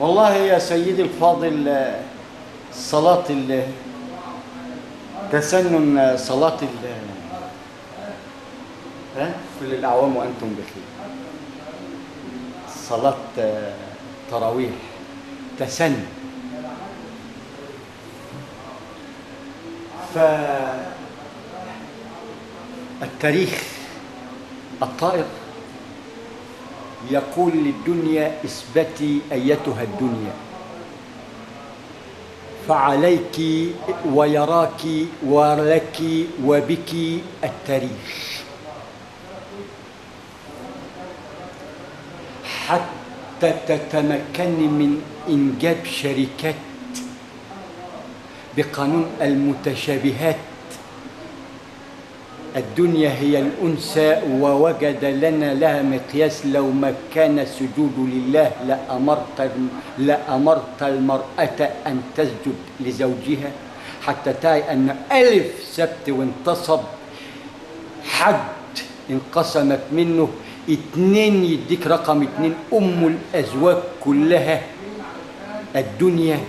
والله يا سيدي الفاضل، صلاة تسنن صلاة كل الأعوام وأنتم بخير. صلاة تراويح تسنن. فالتاريخ الطائر يقول للدنيا: اثبتي أيتها الدنيا، فعليك ويراك ولك وبك التاريخ، حتى تتمكني من إنجاب شركات بقانون المتشابهات. الدنيا هي الأنثى ووجد لنا لها مقياس، لو ما كان السجود لله لأمرت المرأة أن تسجد لزوجها، حتى تعي أن ألف سبت وانتصب حد انقسمت منه 2 يديك رقم 2. أم الأزواج كلها الدنيا،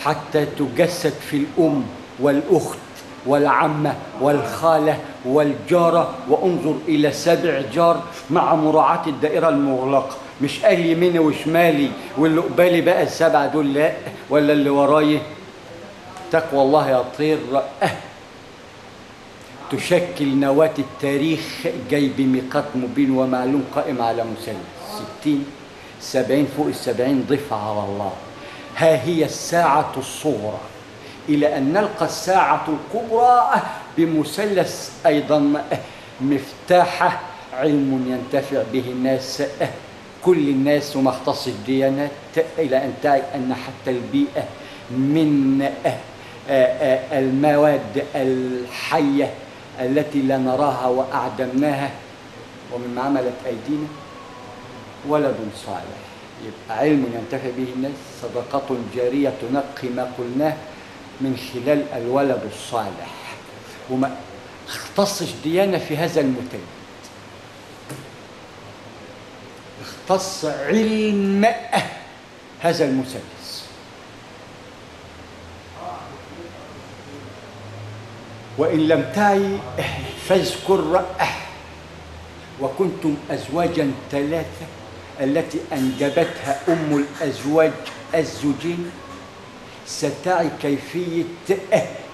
حتى تجسد في الأم والأخت والعمة والخالة والجارة. وانظر إلى 7 جار مع مراعاة الدائرة المغلقة، مش قال يميني وشمالي واللي قبالي بقى ال7 دول لا، ولا اللي وراي. تقوى الله يا طير تشكل نواة التاريخ، جاي بميقات مبين ومعلوم قائم على مثلث 60 70 فوق ال70 ضفة على الله. ها هي الساعة الصغرى، إلى أن نلقى الساعة الكبرى بمثلث أيضا مفتاحة، علم ينتفع به الناس، كل الناس وما اختص الديانات، إلى أن تعي أن حتى البيئة من المواد الحية التي لا نراها وأعدمناها ومن عملت أيدينا ولد صالح. يبقى علم ينتفع به الناس، صدقة جارية تنقي ما قلناه من خلال الولد الصالح. وما اختصش ديانة في هذا المتن، اختص علم هذا المثلث. وإن لم تعي فاذكر وكنتم أزواجا 3 التي أنجبتها أم الأزواج الزوجين، ستعي كيفية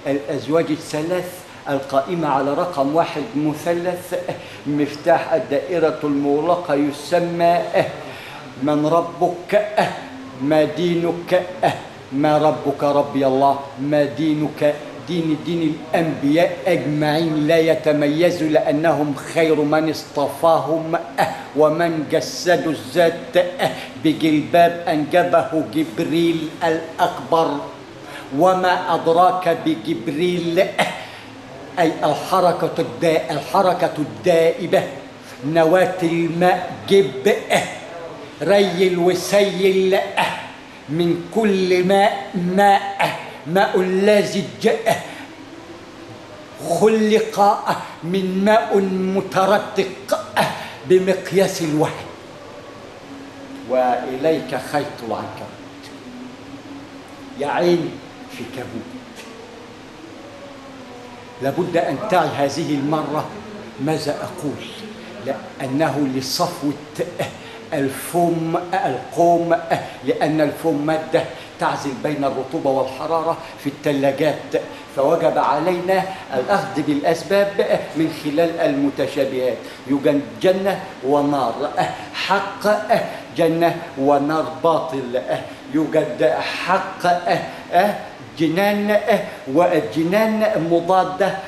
الأزواج ال3 القائمة على رقم 1 مثلث مفتاح الدائرة المغلقة، يسمى من ربك، ما دينك، ما ربك ربي الله، ما دينك دين الأنبياء أجمعين، لا يتميز لأنهم خير من اصطفاهم ومن جسدوا الذات بجلباب أنجبه جبريل الأكبر. وما أدراك بجبريل، أي الحركة الدائبة، نواة الماء جب ريل وسيل، من كل ماء لازج خلق من ماء مترتق بمقياس الوحي. وإليك خيط العنكبوت، يا عين في كبوت. لابد أن تعي هذه المرة ماذا أقول، لأنه لصفوة القوم، لأن الفوم مادة تعزل بين الرطوبة والحرارة في الثلاجات، فوجب علينا الأخذ بالأسباب من خلال المتشابهات. يوجد جنة ونار حق، جنة ونار باطل. يوجد حق جنان وجنان مضادة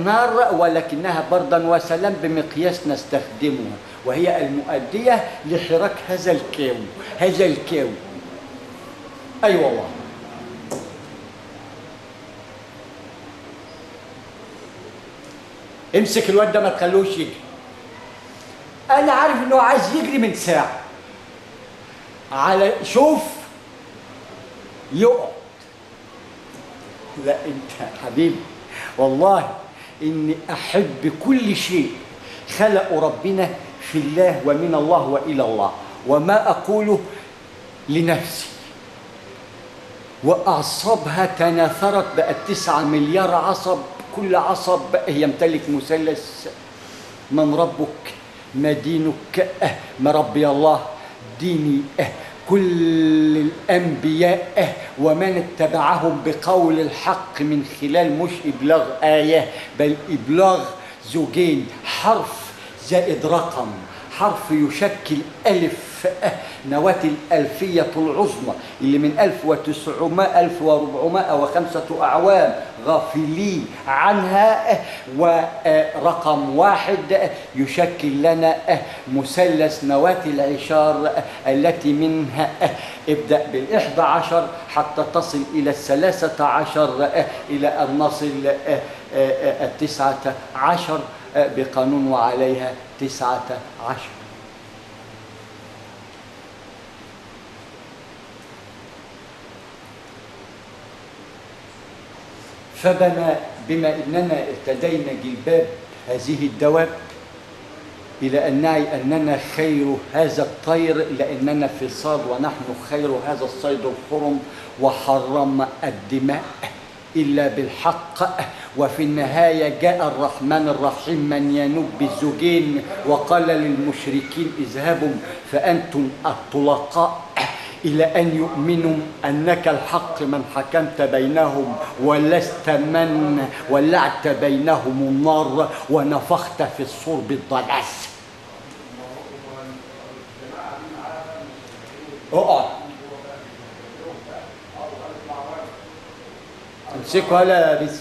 نار، ولكنها بردا وسلام بمقياس نستخدمها، وهي المؤدية لحراك هذا الكون. أي والله. امسك الواد ده ما تخلوش يجري. أنا عارف إنه عايز يجري من ساعة، على شوف يقعد. لا أنت حبيبي، والله إني أحب كل شيء خلق ربنا في الله ومن الله وإلى الله، وما أقوله لنفسي، وأعصابها تناثرت بقت 9 مليار عصب، كل عصب يمتلك مثلث: من ربك، ما دينك، ما ربي الله، ديني. كل الأنبياء ومن اتبعهم بقول الحق من خلال مش إبلاغ آية، بل إبلاغ زوجين: حرف زائد رقم. حرف يشكل ألف، نواة الألفية العظمى اللي من 1405 أعوام غافلين عنها، ورقم 1 يشكل لنا مثلث نواة العشار التي منها ابدأ بال11 حتى تصل إلى 13 إلى أن نصل 19 بقانون وعليها 19. بما أننا ارتدينا جلباب هذه الدواب إلى أن نعي أننا خير هذا الطير، لأننا في صاد ونحن خير هذا الصيد الحرم، وحرم الدماء إلا بالحق. وفي النهاية جاء الرحمن الرحيم من ينوب بالزوجين وقال للمشركين: اذهبوا فأنتم الطلقاء إلى أن يؤمنوا أنك الحق من حكمت بينهم، ولست من ولعت بينهم النار ونفخت في الصور بالضلال. اقعد امسكوا هلا بس،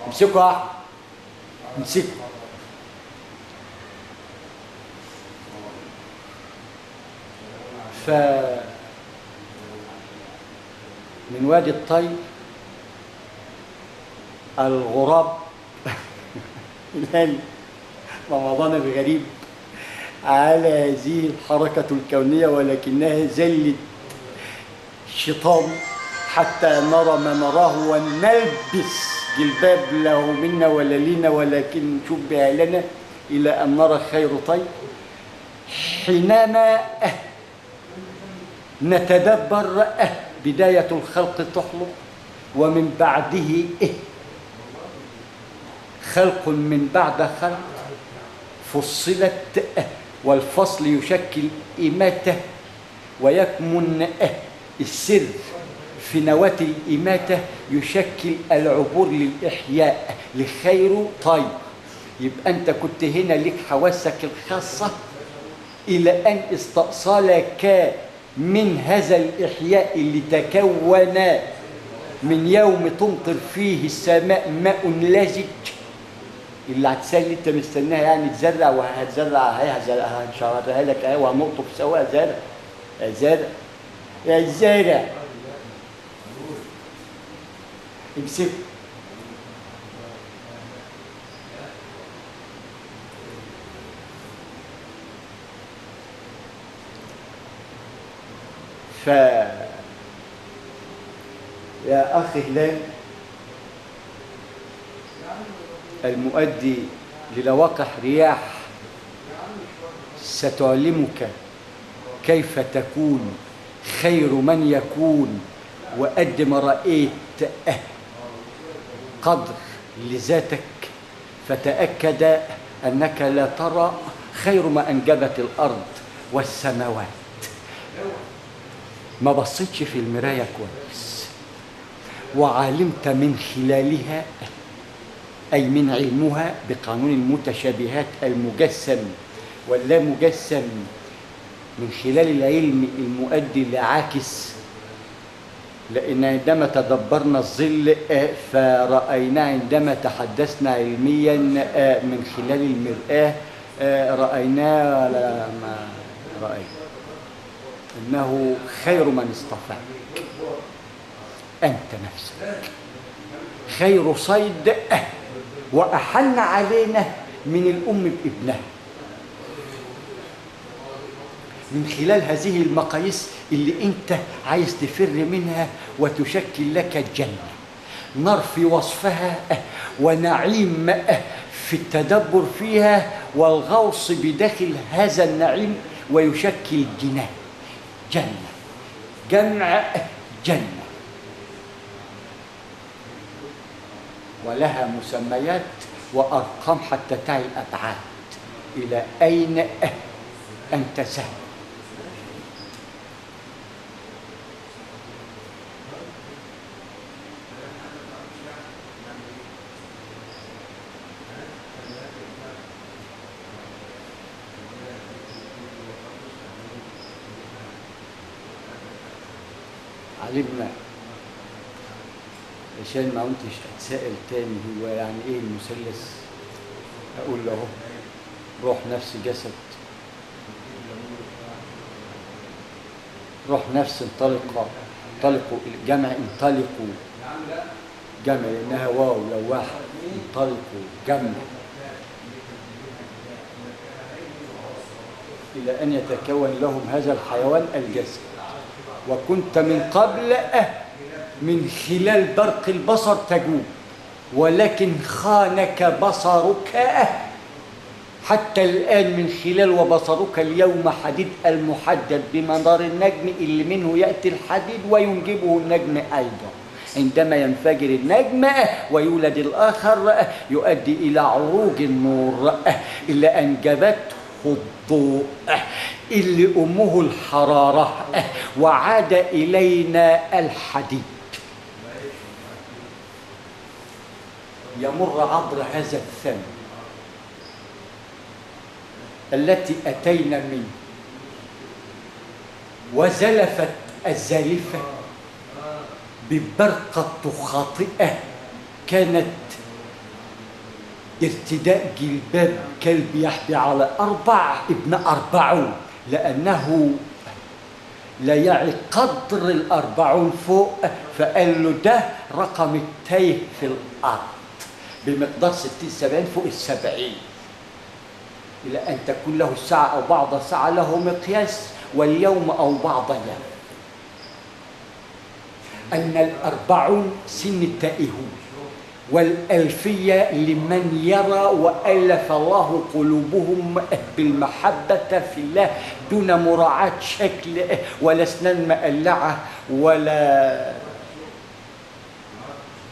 امسكوا امسكوا. من وادي الطير الغراب الهلال رمضان الغريب على هذه الحركة الكونية، ولكنها زلت شيطان حتى نرى ما نراه ونلبس جلباب له منا ولا لنا، ولكن شبه لنا إلى أن نرى خير طير. حينما نتدبر بداية الخلق تخلق، ومن بعده خلق من بعد خلق، فصلت، والفصل يشكل إماتة، ويكمن السر في نواة الإماتة يشكل العبور للإحياء لخير طيب. يبقى أنت كنت هنا لك حواسك الخاصة إلى أن استأصلك من هذا الإحياء اللي تكون من يوم تمطر فيه السماء ماء لزج، اللي هتسالي انت مستناها يعني تزرع، وهتزرع هنشرها لك اهي وهنقطف سوا زرع الزرع امسك. يا أخي هلال المؤدي للواقح رياح ستعلمك كيف تكون خير من يكون، وقد ما رأيت قدر لذاتك فتأكد أنك لا ترى خير ما أنجبت الأرض والسماوات. ما بصيتش في المراية كويس وعلمت من خلالها، أي من علمها بقانون المتشابهات المجسم واللا مجسم، من خلال العلم المؤدي لعاكس. لأن عندما تدبرنا الظل فرأينا، عندما تحدثنا علميا من خلال المرآة رأينا ولا ما رأينا إنه خير من اصطفاك أنت نفسك، خير صيد وأحن علينا من الأم بابنها. من خلال هذه المقاييس اللي أنت عايز تفر منها وتشكل لك الجنة، نار في وصفها ونعيم في التدبر فيها والغوص بداخل هذا النعيم، ويشكل جنان، جنة جمع جنة، ولها مسميات وأرقام حتى تعي الأبعاد إلى أين أنت سهل. علمنا عشان ما كنتش اتسائل تاني هو يعني ايه المثلث، اقول له روح نفس جسد، روح نفس انطلقوا الجمع، انطلقوا جمع لانها واو لو واحد، انطلقوا جمع الى ان يتكون لهم هذا الحيوان الجسد. وكنت من قبل من خلال برق البصر تجوب، ولكن خانك بصرك حتى الآن من خلال وبصرك اليوم حديد المحدد بمنار النجم اللي منه يأتي الحديد وينجبه النجم أيضا. عندما ينفجر النجم ويولد الآخر يؤدي إلى عروج النور اللي أنجبته الضوء اللي أمه الحرارة، وعاد إلينا الحديد يمر عبر هذا الثمن التي أتينا منه، وزلفت الزالفة ببرقة خاطئة كانت ارتداء جلباب كلب يحبي على 4 ابن 40، لأنه لا يعي قدر 40 فوق، فقال له ده رقم التايه في الأرض بمقدار 60-70 فوق 70، إلى أن تكون له الساعة أو بعض ساعة له مقياس، واليوم أو بعض يوم. أن 40 سن التائهون، والألفية لمن يرى وألف الله قلوبهم بالمحبة في الله دون مراعاة شكل ولا أسنان مقلعة ولا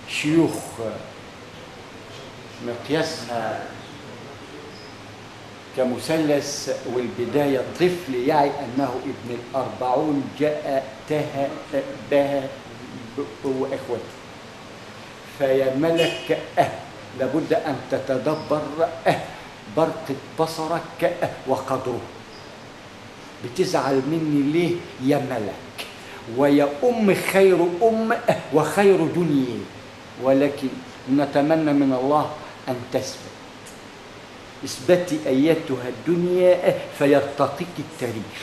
شيوخ مقياسها كمثلث، والبداية طفل يعي أنه ابن 40 جاء تهبه وإخوته. فيا ملك لابد أن تتدبر برقة بصرك وقدره. بتزعل مني ليه يا ملك؟ ويا خير وخير دنيا، ولكن نتمنى من الله أن تثبت. اثبتي أيتها الدنيا فيرتقيك التاريخ،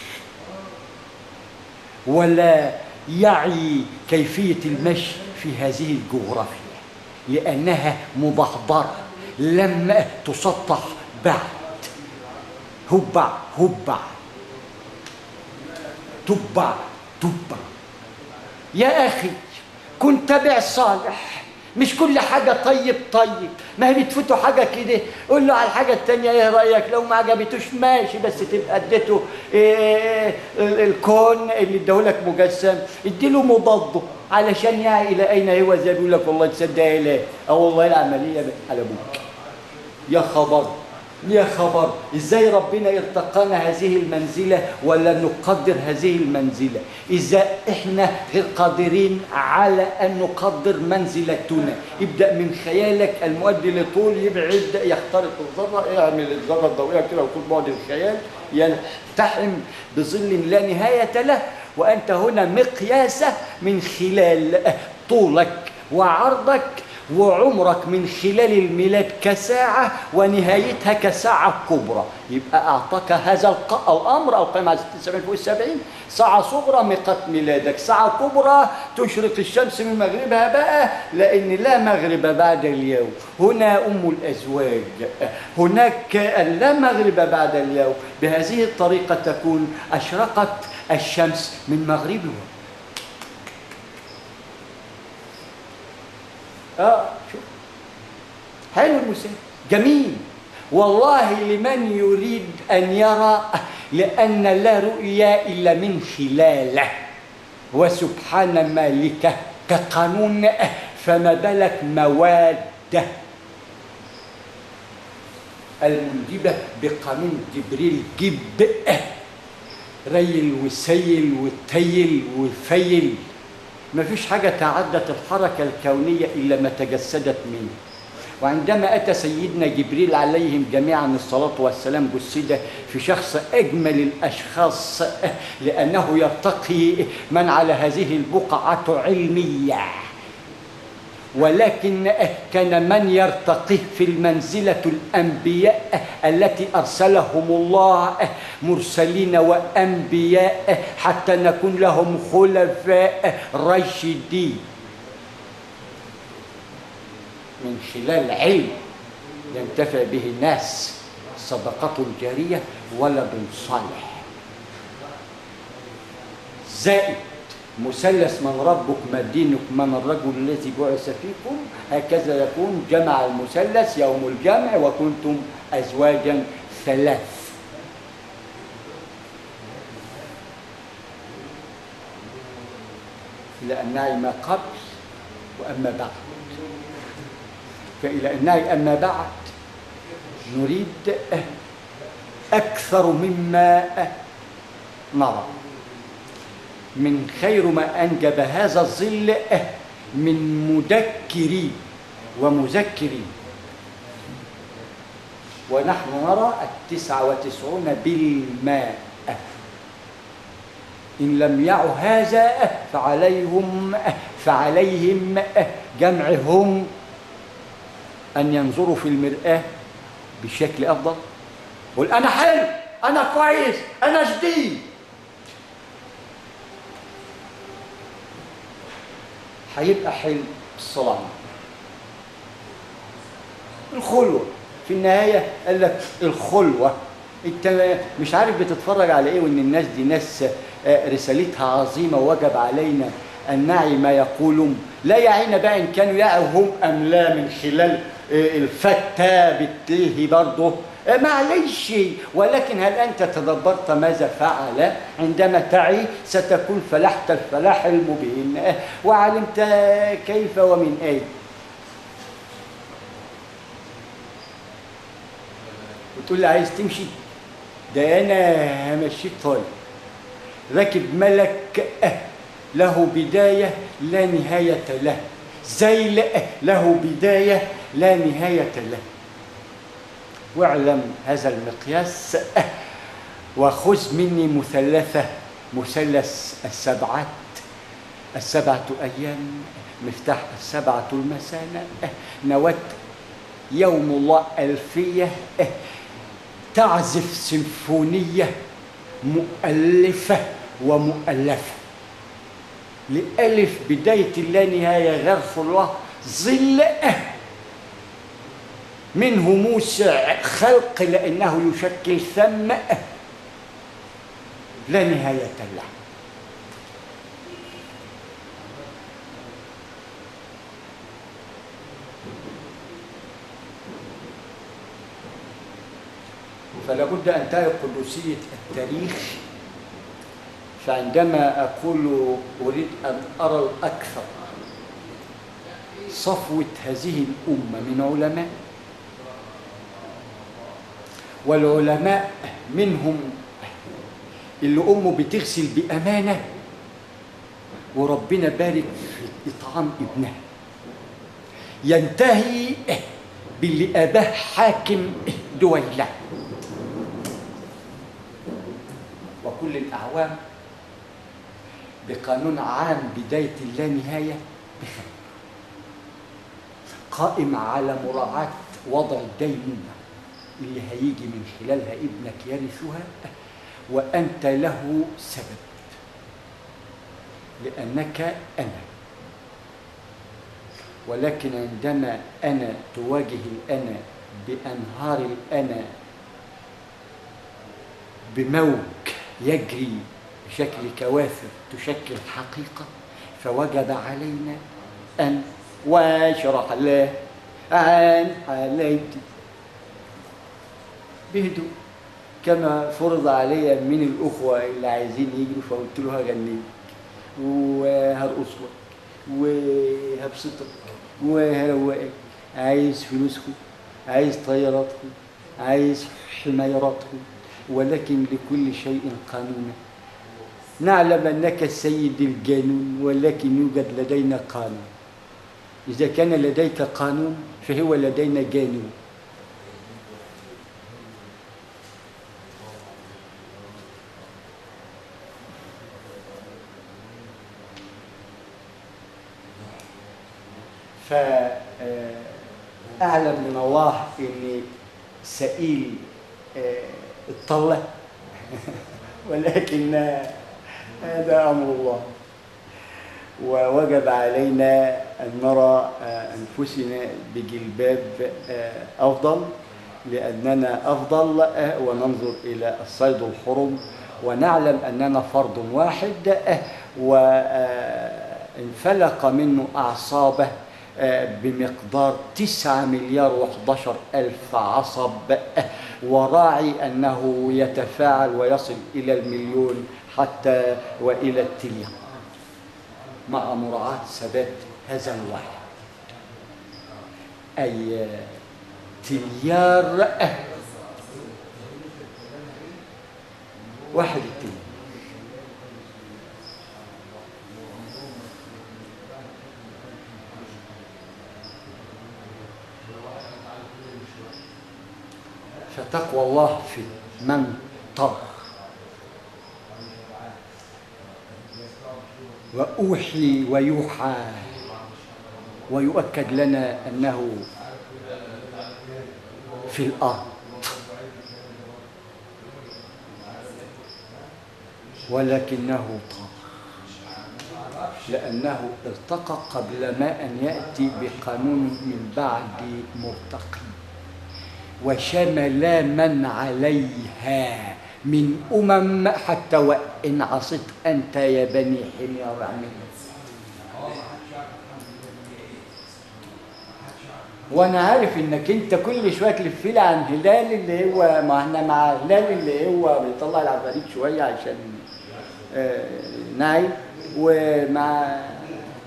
ولا يعي كيفية المشي في هذه الجغرافيا لأنها مبحضرة لم تسطح بعد. هبع تبع يا أخي، كن تبع صالح، مش كل حاجة طيب. ما هي بتفوتوا حاجة كده قول له على الحاجة التانية ايه رأيك، لو ما عجبتوش ماشي، بس تبقى اديته الكون اللي اداهولك مجسم اديله مضاده علشان يعي الى اين هو. زي بيقول لك والله تصدق ايه، والله العملية على ابوك. يا خبر ازاي ربنا ارتقانا هذه المنزلة ولا نقدر هذه المنزلة، اذا احنا غير قادرين على ان نقدر منزلتنا. ابدأ من خيالك المؤدي لطول، يبعد يخترق الذرة، يعمل الذرة الضوئية كده وطول بعد الخيال يلتحم بظل لا نهاية له، وانت هنا مقياسة من خلال طولك وعرضك وعمرك من خلال الميلاد كساعة ونهايتها كساعة كبرى. يبقى أعطاك هذا الأمر القائم على 76 فوق 70 ساعة صغرى ميقات ميلادك، ساعة كبرى تشرق الشمس من مغربها بقى، لأن لا مغرب بعد اليوم. هنا أم الأزواج، هناك لا مغرب بعد اليوم. بهذه الطريقة تكون أشرقت الشمس من مغربها. شوف حلو المثال جميل والله لمن يريد أن يرى، لأن لا رؤيا إلا من خلاله. وسبحان مالكه كقانون، فما بالك موادة المنجبة بقانون جبريل جب ريل وسيل وتيل وفيل. ما فيش حاجة تعدت الحركة الكونية إلا ما تجسدت منه. وعندما أتى سيدنا جبريل عليهم جميعا الصلاة والسلام جسد في شخص أجمل الأشخاص، لأنه يرتقي من على هذه البقعة علمية، ولكن كان من يرتقي في المنزلة الأنبياء التي أرسلهم الله مرسلين وأنبياء حتى نكون لهم خلفاء راشدين من خلال علم ينتفع به الناس، صدقة جارية، ولد صالح. زائد مثلث من ربك ما دينك من الرجل الذي بعث فيكم، هكذا يكون جمع المثلث يوم الجمع وكنتم أزواجا ثلاث. إلى النعي ما قبل وأما بعد. فإلى النعي أما بعد نريد أكثر مما نرى. من خير ما أنجب هذا الظل من مدكرين ومذكرين، ونحن نرى 99 بالماء. إن لم يعوا هذا فعليهم جمعهم أن ينظروا في المرآة بشكل أفضل. قل أنا حلو، أنا كويس، أنا جديد. هيبقى حلم الصلاة. الخلوة في النهاية قال لك الخلوة. انت مش عارف بتتفرج على ايه، وان الناس دي ناس رسالتها عظيمة ووجب علينا أن نعي ما يقولون. لا يعينا بقى إن كانوا يعوا هم أم لا من خلال الفتة بالتيه برضه معليش. ولكن هل أنت تدبرت ماذا فعل؟ عندما تعي ستكون فلحت الفلاح المبين وعلمت كيف ومن أين. وتقول لي عايز تمشي؟ ده أنا همشيك. طيب راكب ملك له بداية لا نهاية له، زيل له بداية لا نهاية له. واعلم هذا المقياس وخذ مني مثلث السبعة أيام، مفتاح السبعة المثانة، نواة يوم الله ألفية، تعزف سيمفونية مؤلفة ومؤلفة لألف بداية اللانهاية غرف الله ظل منه موسع خلق لأنه يشكل ثم لا نهاية له. فلا بد أن تعي قدسية التاريخ. فعندما أقول أريد أن أرى الأكثر صفوة هذه الأمة من علماء، والعلماء منهم اللي أمه بتغسل بأمانة وربنا بارك في إطعام ابنها، ينتهي باللي أباه حاكم دويلة وكل الأعوام بقانون عام بداية اللانهاية بخير قائم على مراعاة وضع الدينونة اللي هيجي من خلالها ابنك يرثها وأنت له سبب، لأنك أنا. ولكن عندما أنا تواجه الأنا بأنهار الأنا بموج يجري بشكل كواثر تشكل حقيقة، فوجب علينا أن واشرح الله عن حالتي بهدوء كما فرض علي من الأخوة اللي عايزين يجروا، فقلت له هغنيك هوصلك وهبسطك وهروقك، عايز فلوسكم، عايز طياراتكم، عايز حمايراتكم، ولكن لكل شيء قانونا. نعلم أنك سيد الجانون، ولكن يوجد لدينا قانون. إذا كان لديك قانون فهو لدينا جانون. فأعلم من الله أني سئيل الطلة ولكن هذا أمر الله، ووجب علينا أن نرى أنفسنا بجلباب أفضل، لأننا أفضل، وننظر إلى الصيد الحرم ونعلم أننا فرد واحد، وانفلق منه أعصابه بمقدار 9,011,000 عصب، وراعي أنه يتفاعل ويصل إلى 1,000,000 حتى وإلى التريليون، مع مراعاة ثبات هذا الواحد، أي تليار واحد التريليون. فتقوى الله في من طغى. وأوحي ويوحى ويؤكد لنا أنه في الأرض، ولكنه طغى لأنه ارتقى قبل ما أن يأتي بقانون من بعد مرتقي، وشمل من عليها من حتى وإن عصيت أنت يا بني حمير عمين. وأنا عارف إنك أنت كل شوية تلف لي عن هلال اللي هو، ما احنا مع هلال اللي هو بيطلع العفاريت شوية عشان نايم، ومع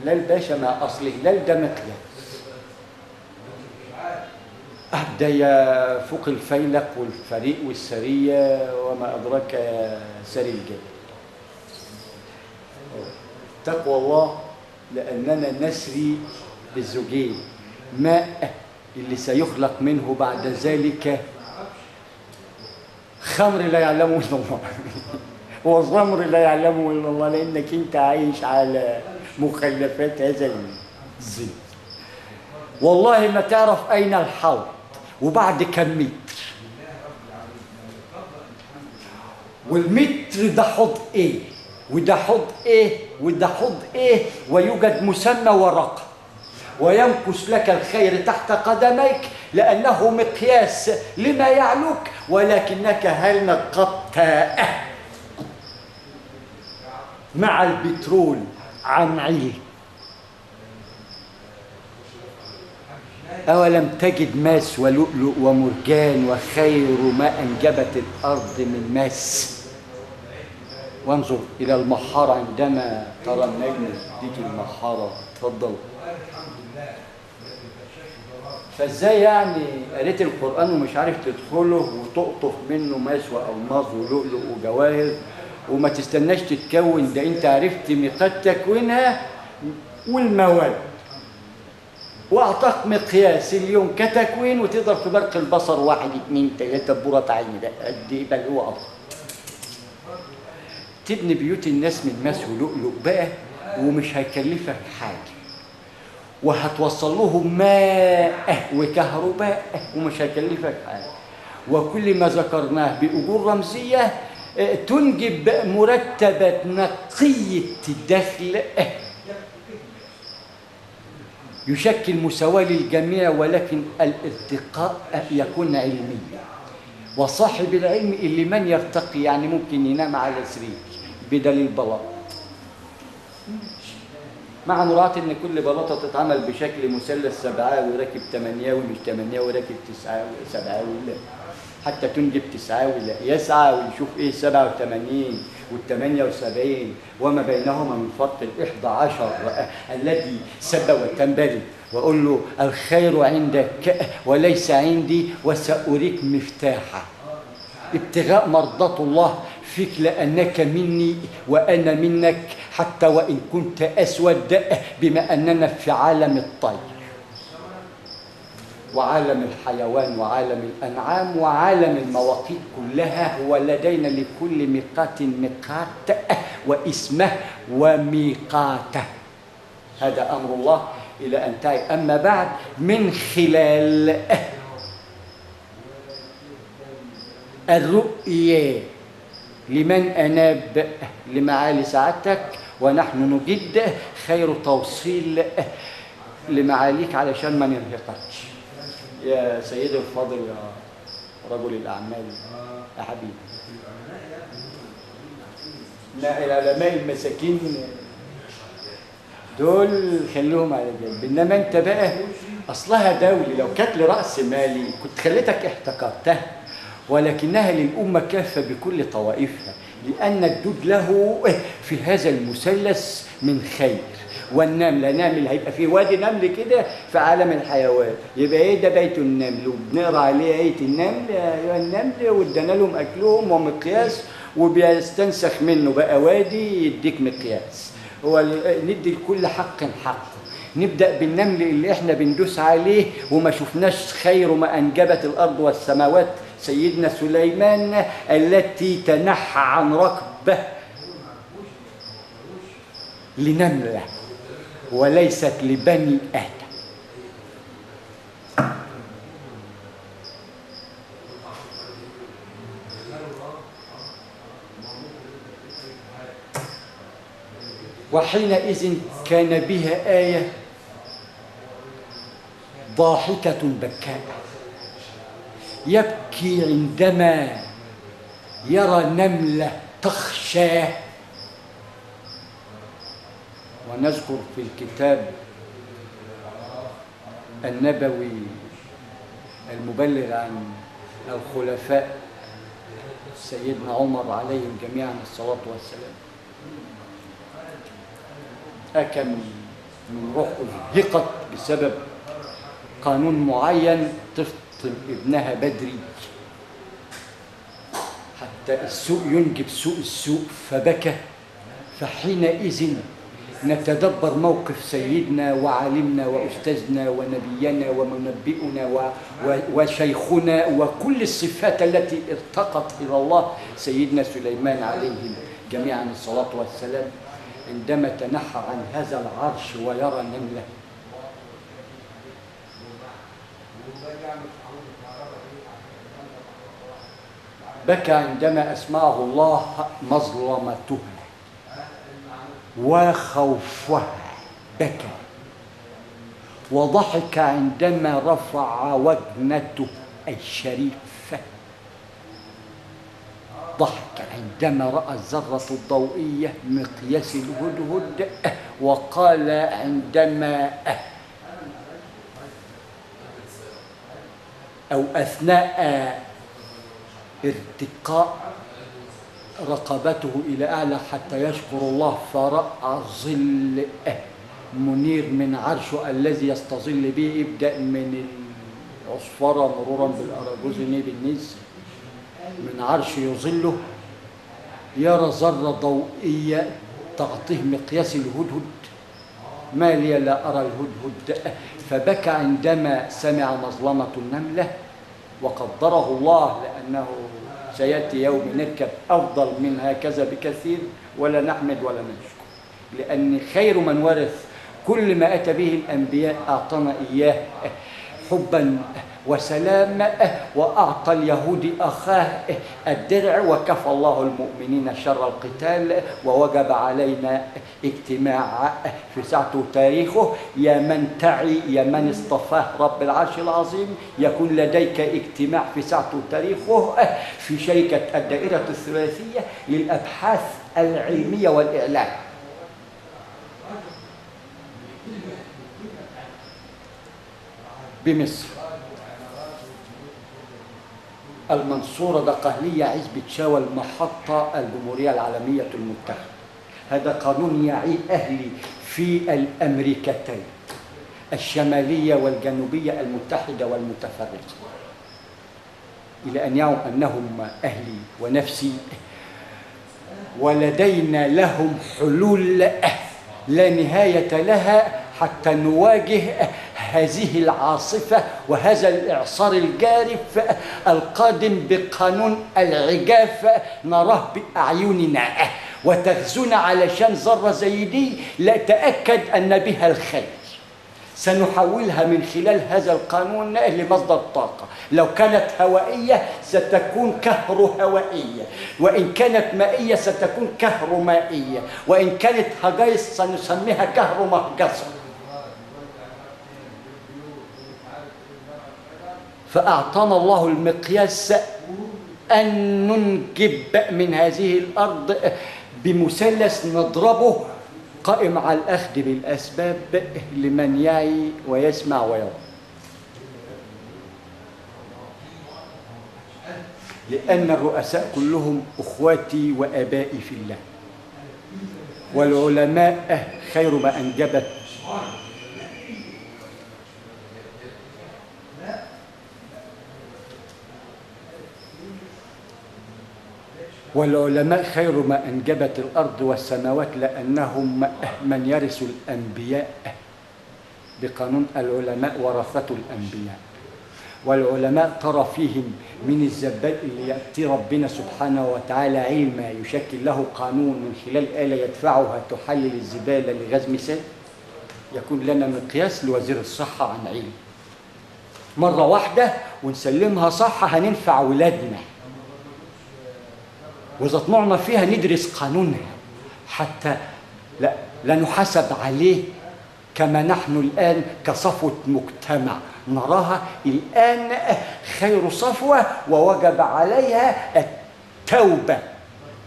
هلال باشا مع أصل هلال ده مقياس. ده فوق الفيلق والفريق والسرية وما أدراك سري الجبل. تقوى الله لأننا نسري بالزوجين، ماء اللي سيخلق منه بعد ذلك خمر لا يعلمه إلا الله وخمر لا يعلمه إلا الله، لأنك أنت عايش على مخلفات هذا الزين. والله ما تعرف أين الحوض وبعد كم متر، والمتر ده حوض ايه وده حوض ايه وده حوض ايه، ويوجد مسمى ورقم، ويمكث لك الخير تحت قدميك لأنه مقياس لما يعلوك، ولكنك هل نقبت مع البترول عن علم؟ أولم تجد ماس ولؤلؤ ومرجان وخير ما أنجبت الأرض من ماس؟ وانظر إلى المحارة عندما ترى النجم تيجي المحارة. تفضل. فازاي يعني قريت القرآن ومش عارف تدخله وتقطف منه ماس وألماظ ولؤلؤ وجواهر وما تستناش تتكون؟ ده انت عرفت ميقات تكوينها والمواد، واعطاك مقياس اليوم كتكوين، وتقدر في برق البصر 1 2 3 بورة عين ده قد ايه، بل هو اكتر. تبني بيوت الناس من ماس ولؤلؤ بقى، ومش هيكلفك حاجه، وهتوصل لهم ماء وكهرباء ومش هيكلفك حاجه، وكل ما ذكرناه باجور رمزيه تنجب مرتبات نقيه الدخل يشكل مساواة للجميع، ولكن الارتقاء يكون علميا. وصاحب العلم اللي من يرتقي يعني ممكن ينام على سرير بدل البلاط، مع مراعاة ان كل بلاطه تتعمل بشكل مثلث سبعاوي راكب 8 مش 8 راكب 9 7، حتى تنجب تسعة ولا يسعى ويشوف ايه 87 وال78 وما بينهما من فرق ال11 الذي سب وتنبري، وأقول له الخير عندك وليس عندي وسأريك مفتاحه. ابتغاء مرضاة الله فيك لأنك مني وأنا منك، حتى وإن كنت أسود، بما أننا في عالم الطير وعالم الحيوان وعالم الأنعام وعالم المواقيت كلها. هو لدينا لكل ميقات ميقات واسمه وميقاته. هذا أمر الله إلى أن تعي. أما بعد، من خلال الرؤية لمن أناب لمعالي سعادتك، ونحن نجد خير توصيل لمعاليك علشان ما نرهقكش. يا سيدي الفاضل، يا رجل الأعمال، يا حبيبي، العلماء المساكين دول خليهم على جنب، إنما أنت بقى أصلها دولي. لو كانت لرأس مالي كنت خليتك احتكرتها، ولكنها للأمة كافة بكل طوائفها، لأن الدود له في هذا المثلث من خير. والنملة، نمل هيبقى فيه وادي نمل كده في عالم الحيوان، يبقى ايه ده؟ بيت النمل، وبنقرا عليه آية النمل، ايها النمل، وادانا لهم اكلهم ومقياس، وبيستنسخ منه بقى وادي يديك مقياس. هو ندي لكل حق حق. نبدأ بالنمل اللي احنا بندوس عليه وما شفناش خير ما أنجبت الأرض والسماوات، سيدنا سليمان، التي تنحى عن ركبه لنملة وليست لبني آدم. وحينئذ كان بها آية ضاحكة بكاء، يبكي عندما يرى نملة تخشاه. ونذكر في الكتاب النبوي المبلغ عن الخلفاء سيدنا عمر عليهم جميعا الصلاة والسلام، أكم من روح أزهقت بسبب قانون معين تفطم ابنها بدري حتى السوء ينجب سوء السوء فبكى. فحينئذ نتدبر موقف سيدنا وعالمنا وأستاذنا ونبينا ومنبئنا وشيخنا وكل الصفات التي ارتقت إلى الله سيدنا سليمان عليهم جميعا الصلاة والسلام، عندما تنحى عن هذا العرش ويرى نملة. بكى عندما أسمعه الله مظلمتها وخوفها، بكى. وضحك عندما رفع وجنته الشريفة، ضحك عندما رأى الذرة الضوئية مقياس الهدهد، وقال عندما أو أثناء ارتقاء رقبته إلى أعلى حتى يشكر الله، فرأى ظل منير من عرشه الذي يستظل به، يبدأ من العصفرة مرورا بالأراجوز بالنز، من عرش يظله، يرى ذرة ضوئية تعطيه مقياس الهدهد. ما لي لا أرى الهدهد؟ فبكى عندما سمع مظلمة النملة، وقدره الله لأنه سيأتي يوم نركب أفضل من هكذا بكثير، ولا نحمد ولا نشكر، لأن خير من ورث كل ما أتى به الأنبياء أعطانا إياه حبا وسلام، وأعطى اليهود أخاه الدرع، وكفى الله المؤمنين شر القتال. ووجب علينا اجتماع في ساعته تاريخه. يا من تعي، يا من اصطفاه رب العرش العظيم، يكون لديك اجتماع في ساعته تاريخه في شركة الدائرة الثلاثية للأبحاث العلمية والإعلام بمصر. المنصورة دقهلية عزبة شاوى المحطة الجمهورية العالمية المتحدة. هذا قانون يعي أهلي في الأمريكتين الشمالية والجنوبية المتحدة والمتفرقة، إلى أن يعوا أنهم أهلي ونفسي، ولدينا لهم حلول لا نهاية لها حتى نواجه هذه العاصفة وهذا الإعصار الجارف القادم بقانون العجاف نراه بأعيننا وتغزونا علشان ذرة زي دي لا تأكد أن بها الخير. سنحولها من خلال هذا القانون لمصدر طاقة، لو كانت هوائية ستكون كهروهوائية، وإن كانت مائية ستكون كهرومائية، وإن كانت هجايص سنسميها كهرومهجصة. فأعطانا الله المقياس أن ننجب من هذه الأرض بمثلث نضربه قائم على الأخذ بالأسباب لمن يعي ويسمع ويرى. لأن الرؤساء كلهم أخواتي وآبائي في الله، والعلماء خير ما أنجبت والعلماء خير ما أنجبت الأرض والسماوات، لأنهم من يرث الأنبياء بقانون العلماء ورثة الأنبياء. والعلماء ترى فيهم من الزبال اللي يأتي ربنا سبحانه وتعالى علما يشكل له قانون من خلال آلة يدفعها تحلل الزبالة لغاز مثال، يكون لنا مقياس لوزير الصحة عن علم مرة واحدة ونسلمها صح هننفع ولادنا، وإذا طمعنا فيها ندرس قانونها حتى لا نحاسب عليه كما نحن الآن كصفوة مجتمع نراها الآن خير صفوة ووجب عليها التوبة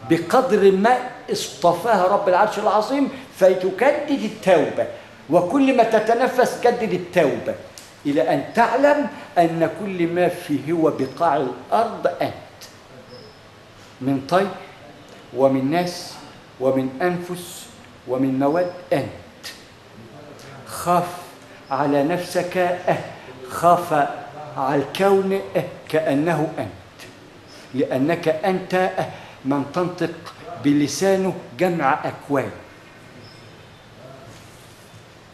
بقدر ما اصطفاها رب العرش العظيم، فتجدد التوبة، وكل ما تتنفس جدد التوبة إلى أن تعلم أن كل ما فيه هو بقاع الأرض أنت، من طير ومن ناس ومن أنفس ومن مواد أنت. خاف على نفسك، خاف على الكون كأنه أنت، لأنك أنت من تنطق بلسانه جمع أكوان،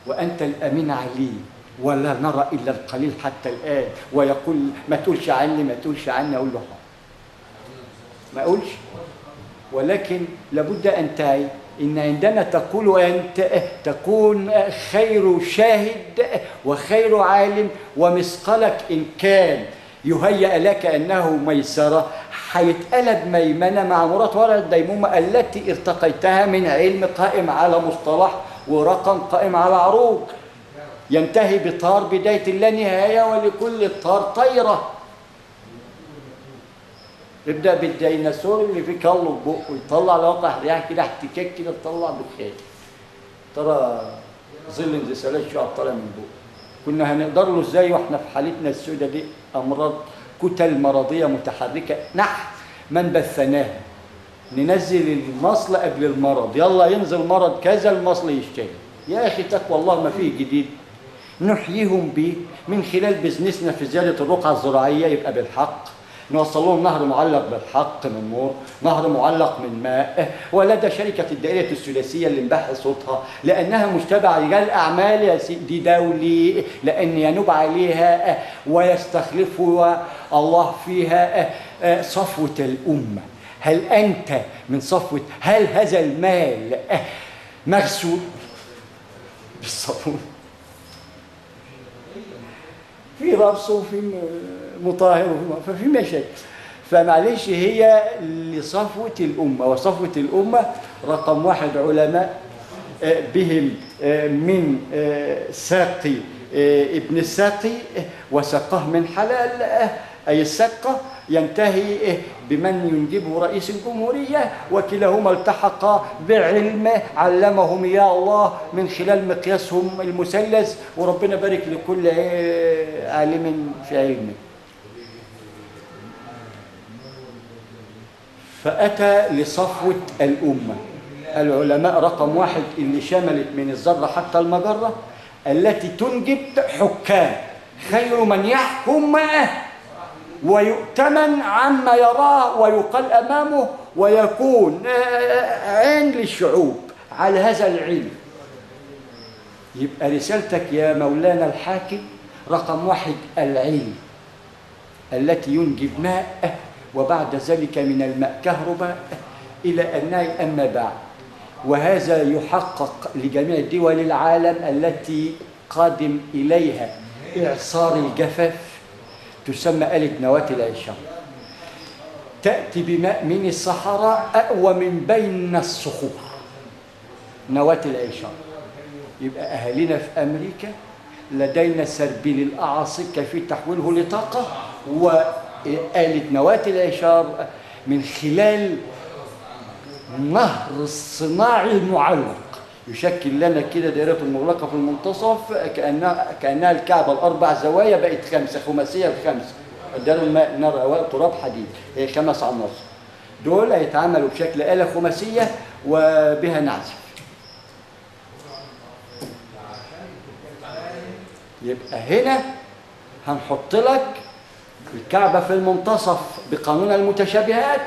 وأنت الأمين عليه ولا نرى إلا القليل حتى الآن. ويقول ما تقولش عني ما تقولش عني، أقول له ما أقولش، ولكن لابد أن تعي إن عندنا تقول أنت تكون خير شاهد وخير عالم، ومثقلك إن كان يهيأ لك أنه ميسرة هيتقلب ميمنة مع مراد ورع الديمومة التي ارتقيتها من علم قائم على مصطلح ورقم قائم على عروض، ينتهي بطار بداية اللانهاية ولكل الطار طيرة. ابدأ بالديناصور اللي فيه كله بقه يطلع لوقع رياح كده احتكاك كده تطلع دخان، ترى ظل انزسالات شو طالع من بقه. كنا هنقدر له ازاي واحنا في حالتنا السوداء دي؟ امراض كتل مرضيه متحركه من بثناها، ننزل المصل قبل المرض، يلا ينزل مرض كذا المصل يشتغل. يا اخي تقوى الله ما فيه جديد، نحييهم به من خلال بزنسنا في زياده الرقعه الزراعيه يبقى بالحق، نوصل لهم نهر معلق بالحق من نور، نهر معلق من ماء، ولدى شركة الدائرة الثلاثية اللي انباح صوتها لأنها مجتمع رجال أعمال يا سيدي دولي، لأن ينوب عليها ويستخلف الله فيها صفوة الأمة. هل أنت من صفوة؟ هل هذا المال مغسول بالصابون؟ في ربص وفي مطهر ففي مشاكل، فمعلش هي لصفوة الأمة. وصفوة الأمة رقم واحد علماء بهم من ساقي ابن الساقي وسقه من حلال، أي السقة ينتهي بمن ينجبه رئيس الجمهورية، وكلاهما التحقا بعلم علمهم يا الله من خلال مقياسهم المثلث، وربنا بارك لكل عالم في علمه. فأتى لصفوة الأمة. العلماء رقم واحد اللي شملت من الذرة حتى المجرة التي تنجب حكام، خير من يحكم معه ويؤتمن عما يراه ويقال أمامه ويكون عين للشعوب على هذا العلم. يبقى رسالتك يا مولانا الحاكم رقم واحد العلم التي ينجب ماء وبعد ذلك من الماء كهرباء إلى النهي. أما بعد، وهذا يحقق لجميع دول العالم التي قادم إليها إعصار الجفاف، تسمى آلة نواة العشار، تأتي بماء من الصحراء أقوى من بين الصخور، نواة العشار. يبقى أهالينا في أمريكا لدينا سربيل الأعاصير كيفية تحويله لطاقة، وآلة نواة العشار من خلال نهر الصناعي المعلق يشكل لنا كده دائرة مغلقة في المنتصف كأنها الكعبة الأربع زوايا بقت خمسة، خماسية بخمسة، اداله الماء نار هواء تراب حديد، هي 5 عناصر. دول هيتعاملوا بشكل آلة خماسية وبها نعزف. يبقى هنا هنحط لك الكعبة في المنتصف بقانون المتشابهات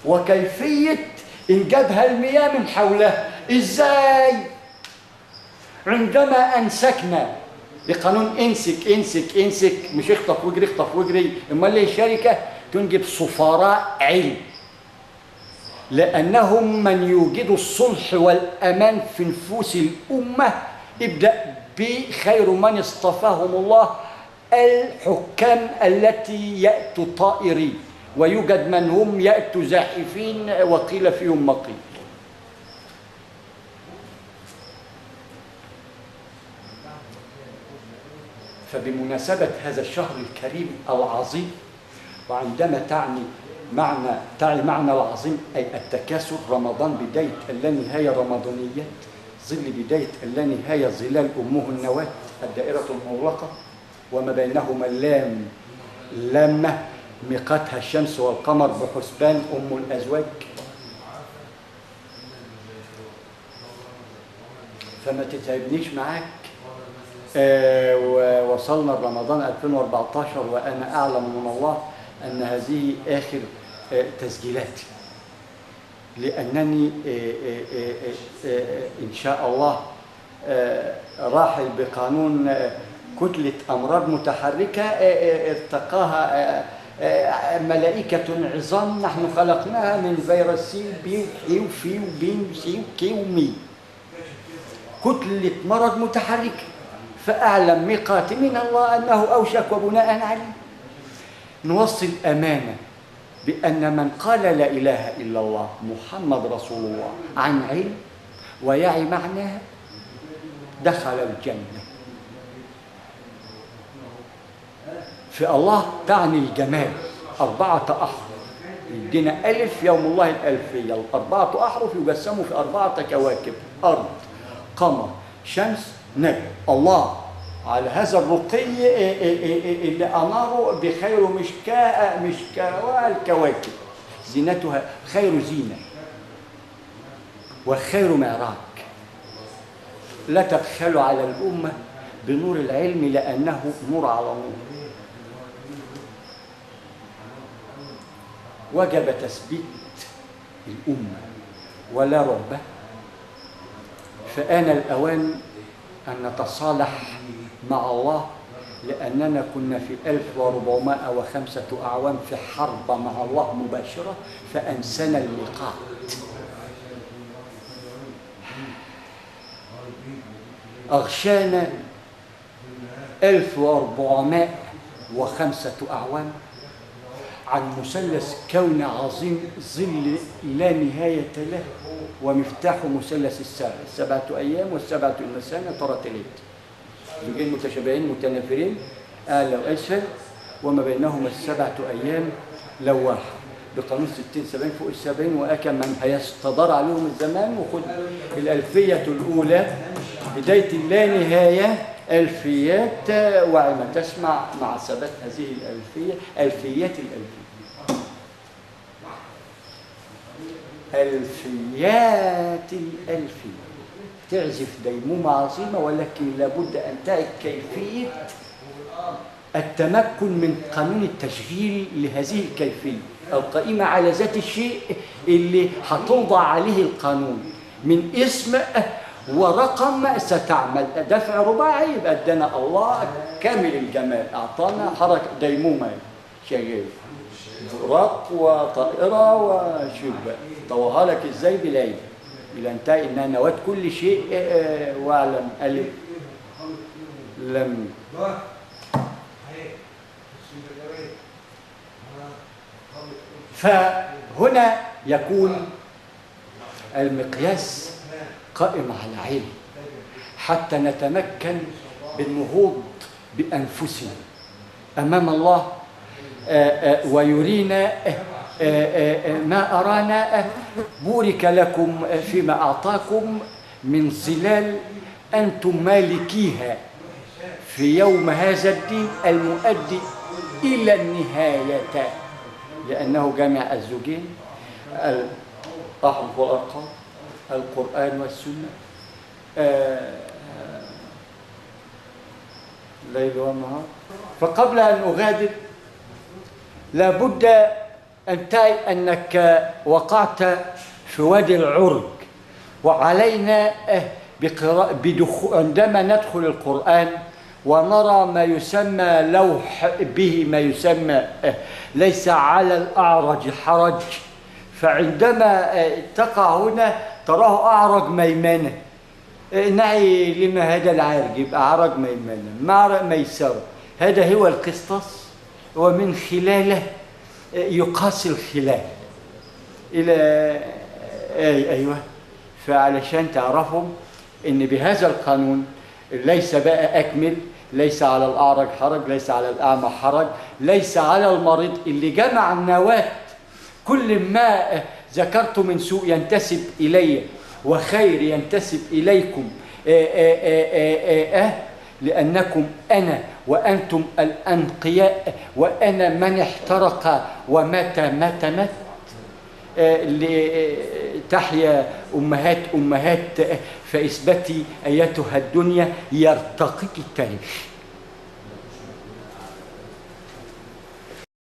وكيفية إنجابها المياه من حولها. إزاي؟ عندما أمسكنا بقانون إنسك إنسك إنسك، مش اخطف واجري اخطف واجري، أمال ليه الشركة تنجب سفراء علم، لأنهم من يوجدوا الصلح والأمان في نفوس الأمة. ابدأ بخير من اصطفاهم الله الحكام التي يأتوا طائرين، ويوجد من هم يأتوا زاحفين وقيل فيهم مقيل. فبمناسبة هذا الشهر الكريم العظيم، وعندما تعني معنى العظيم أي التكاثر، رمضان بداية اللانهاية رمضانيات، ظل بداية اللانهاية ظلال أمه النواة الدائرة المغلقة، وما بينهما اللام لامة ميقاتها الشمس والقمر بحسبان أم الأزواج. فما تتعبنيش معاك. ووصلنا رمضان 2014 وأنا أعلم من الله أن هذه آخر تسجيلاتي، لأنني إن شاء الله راحل بقانون كتلة أمراض متحركة ارتقاها ملائكة عظام نحن خلقناها من فيروس سي بي وحي وفي وبين وسي وكي ومي، كتلة مرض متحركة. فأعلم ميقات من الله أنه أوشك، وبناء عليه نوصل أمانة بأن من قال لا إله إلا الله محمد رسول الله عن علم ويعي معناها دخل الجنة. في الله تعني الجمال، 4 أحرف، يدينا ألف يوم الله الألفية، 4 أحرف يقسموا في 4 كواكب، أرض قمر شمس نجم. الله على هذا الرقي اللي أناره بخير مشكاة الكواكب، زينتها خير زينة وخير معراج. لا تبخلوا على الأمة بنور العلم لأنه نور على نور. وجب تثبيت الأمة ولا رهبة. فآن الأوان أن نتصالح مع الله، لأننا كنا في 1405 أعوام في حرب مع الله مباشرة، فأنسنا الميقات. أغشانا 1405 أعوام عن مثلث كون عظيم ظل لا نهاية له، ومفتاحه مثلث الساعة، 7 أيام والسبعة المثانية طرتلت، زوجين متشابهين متنافرين أعلى وأسفل، وما بينهما 7 أيام لواحة بقانون 60 70 فوق 70 وأكم من هيستدار عليهم الزمان. وخد الألفية الأولى بداية اللانهاية ألفيات، وعما تسمع مع ثبات هذه الألفية ألفيات الألفية. ألفيات الألفية، تعزف ديمومة عظيمة، ولكن لابد أن تعرف كيفية التمكن من قانون التشغيل لهذه الكيفية القائمة على ذات الشيء اللي هتوضع عليه القانون من اسم ورقم ستعمل دفع رباعي، يبقى ادانا الله كامل الجمال، اعطانا حركه ديمومه شغال براق وطائره وشبه، طوها لك ازاي بلاي الى انتهى انها نواه كل شيء. واعلم الف لم. فهنا يكون المقياس قائم على علم حتى نتمكن بالنهوض بأنفسنا أمام الله ويرينا ما أرانا. بورك لكم فيما أعطاكم من ظلال أنتم مالكيها في يوم هذا الدين المؤدي إلى النهاية، لأنه جامع الزوجين الأحرف والأرقام، القرآن والسنة، الليل والنهار. فقبل أن أغادر لابد أن تعي أنك وقعت في وادي العرج، وعلينا عندما ندخل القرآن ونرى ما يسمى لوح به، ما يسمى ليس على الأعرج حرج، فعندما تقع هنا تراه أعرج ميمنة، نعي لما هذا العارج يبقى عرج ميمنة مع ميسرة، هذا هو القسطاس، ومن خلاله يقاس الخلال إلى أيوة. فعلشان تعرفوا إن بهذا القانون ليس بقى أكمل، ليس على الأعرج حرج، ليس على الأعمى حرج، ليس على المريض، اللي جمع النواة كل ما ذكرت من سوء ينتسب إلي وخير ينتسب إليكم، لأنكم أنا وأنتم الأنقياء، وأنا من احترق ومات مات مات، تحيا أمهات فإثبتي أيتها الدنيا يرتقيك التاريخ.